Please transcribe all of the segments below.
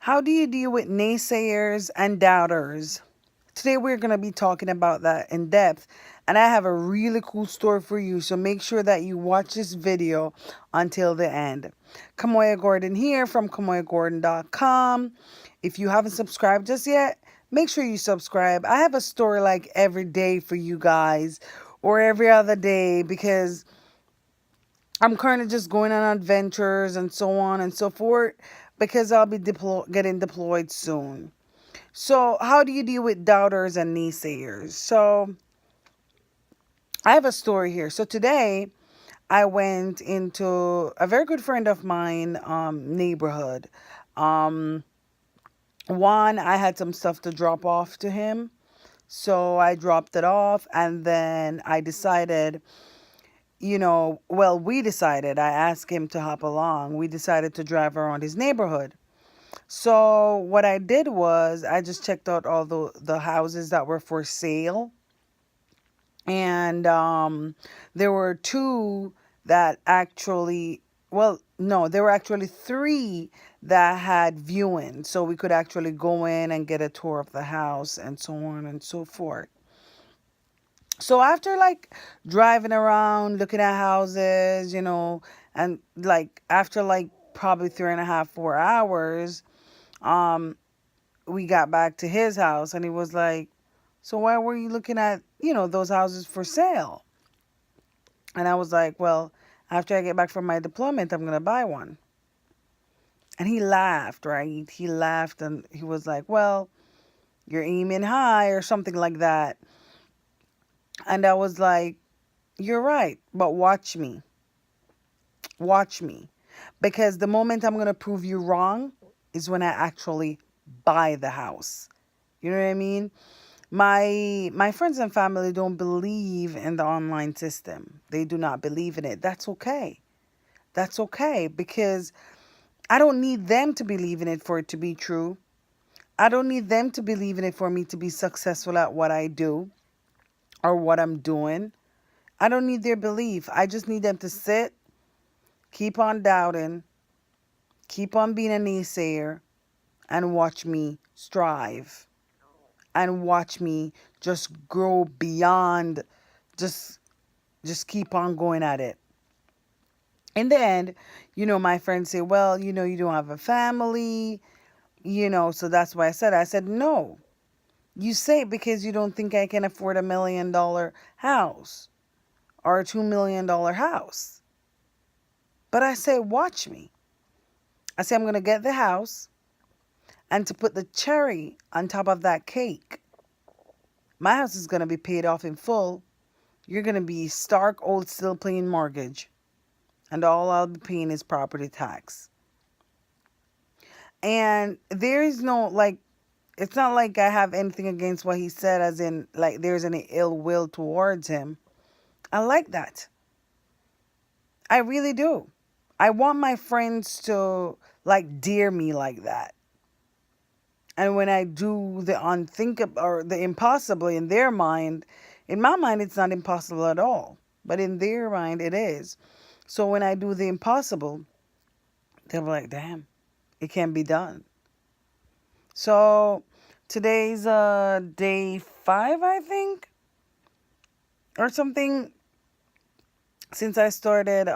How do you deal with naysayers and doubters? Today we're going to be talking about that in depth, and I have a really cool story for you, so make sure that you watch this video until the end. Khamoya Gordon here from KhamoyaGordon.com. If you haven't subscribed just yet, make sure you subscribe. I have a story like every day for you guys, or every other day, because I'm currently just going on adventures and so on and so forth, because I'll be getting deployed soon. So, how do you deal with doubters and naysayers? So, I have a story here. So, today I went into a very good friend of mine neighborhood. Um, One, I had some stuff to drop off to him. So, I dropped it off, and then I decided, we decided, I asked him to hop along. We decided to drive around his neighborhood. So what I did was I just checked out all the houses that were for sale. And there were two that actually, well, no, there were actually three that had viewing. So we could actually go in and get a tour of the house and so on and so forth. So after like driving around, looking at houses, and like after like probably 3.5, 4 hours, um, we got back to his house, and he was like, so why were you looking at, those houses for sale? And I was like, well, after I get back from my deployment, I'm going to buy one. And he laughed, right? He laughed, and he was like, well, you're aiming high or something like that. And I was like, you're right, but watch me. Watch me. Because the moment I'm going to prove you wrong is when I actually buy the house. You know what I mean? My friends and family don't believe in the online system. They do not believe in it. That's okay. That's okay, because I don't need them to believe in it for it to be true. I don't need them to believe in it for me to be successful at what I do or what I'm doing. I don't need their belief. I just need them to sit, keep on doubting, keep on being a naysayer, and watch me strive. And watch me just grow beyond, just keep on going at it. In the end, my friends say, well, you don't have a family, so that's why I said, no. You say it because you don't think I can afford $1 million house or a $2 million house. But I say, watch me. I say, I'm going to get the house, and to put the cherry on top of that cake, my house is going to be paid off in full. You're going to be stark old still paying mortgage. And all I'll be paying is property tax. And there is no, like, it's not like I have anything against what he said, as in, like, there's any ill will towards him. I like that. I really do. I want my friends to, like, dare me like that. And when I do the unthinkable or the impossible in their mind, in my mind, it's not impossible at all. But in their mind, it is. So when I do the impossible, they'll be like, damn, it can be done. So today's day 5, I think, or something, since I started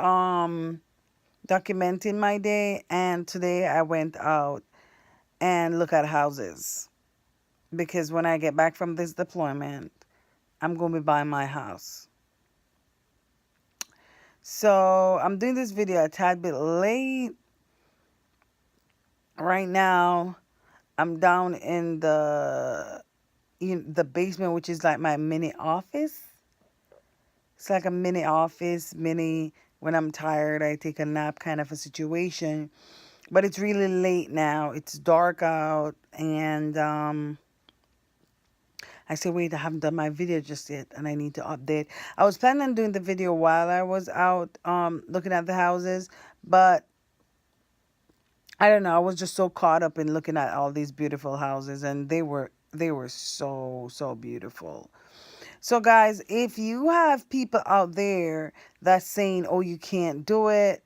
documenting my day. And today I went out and look at houses, because when I get back from this deployment, I'm going to be buying my house. So I'm doing this video a tad bit late. Right now, I'm down in the basement, which is like my mini office. It's like a mini office, when I'm tired, I take a nap kind of a situation. But it's really late now. It's dark out, and I said, wait, I haven't done my video just yet, and I need to update. I was planning on doing the video while I was out looking at the houses, but I don't know. I was just so caught up in looking at all these beautiful houses, and they were so, so beautiful. So, guys, if you have people out there that's saying, oh, you can't do it,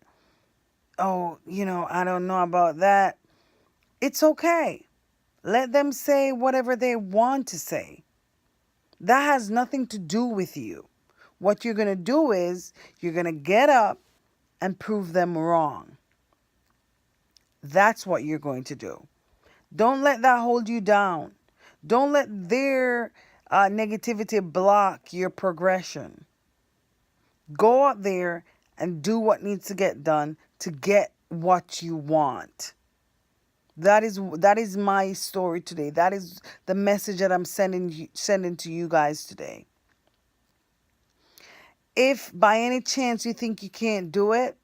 oh, I don't know about that, It's okay. Let them say whatever they want to say. That has nothing to do with you. What you're going to do is you're going to get up and prove them wrong. That's what you're going to do. Don't let that hold you down. Don't let their negativity block your progression. Go out there and do what needs to get done to get what you want. That is my story today. That is the message that I'm sending to you guys today. If by any chance you think you can't do it,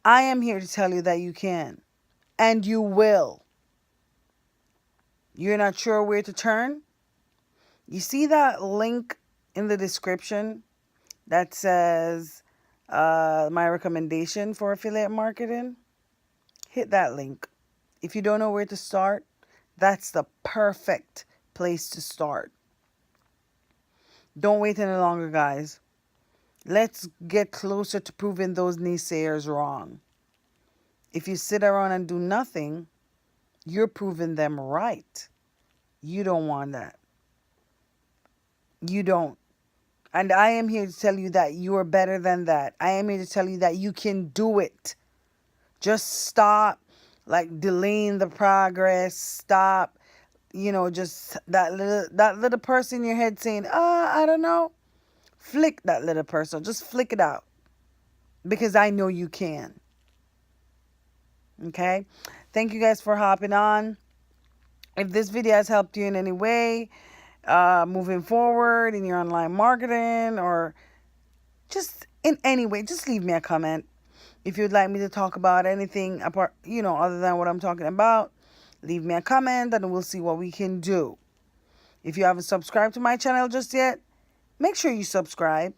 I am here to tell you that you can. And you will. You're not sure where to turn? You see that link in the description that says my recommendation for affiliate marketing? Hit that link. If you don't know where to start, that's the perfect place to start. Don't wait any longer, guys. Let's get closer to proving those naysayers wrong. If you sit around and do nothing, you're proving them right. You don't want that. You don't. And I am here to tell you that you are better than that. I am here to tell you that you can do it. Just stop delaying the progress. Stop, just that little person in your head saying, I don't know. Flick that little person. Just flick it out. Because I know you can. Okay? Thank you guys for hopping on. If this video has helped you in any way, moving forward in your online marketing or just in any way, just leave me a comment. If you'd like me to talk about anything apart, other than what I'm talking about, leave me a comment and we'll see what we can do. If you haven't subscribed to my channel just yet, make sure you subscribe.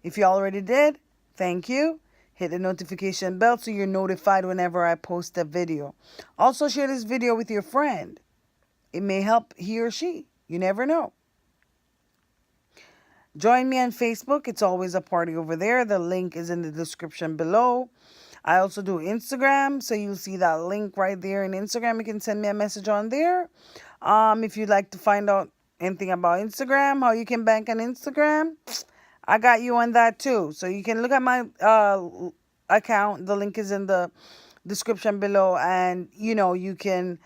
If you already did, thank you. Hit the notification bell so you're notified whenever I post a video. Also, share this video with your friend. It may help he or she. You never know. Join me on Facebook. It's always a party over there. The link is in the description below. I also do Instagram, so you'll see that link right there in Instagram. You can send me a message on there. If you'd like to find out anything about Instagram, how you can bank on Instagram, I got you on that too. So you can look at my account. The link is in the description below, and you can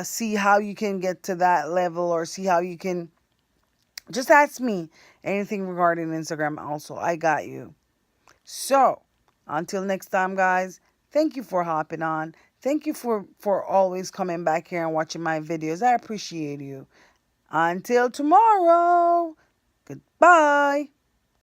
see how you can get to that level, or see how you can just ask me anything regarding Instagram. Also, I got you. So until next time, guys, thank you for hopping on. Thank you for always coming back here and watching my videos. I appreciate you. Until tomorrow, goodbye.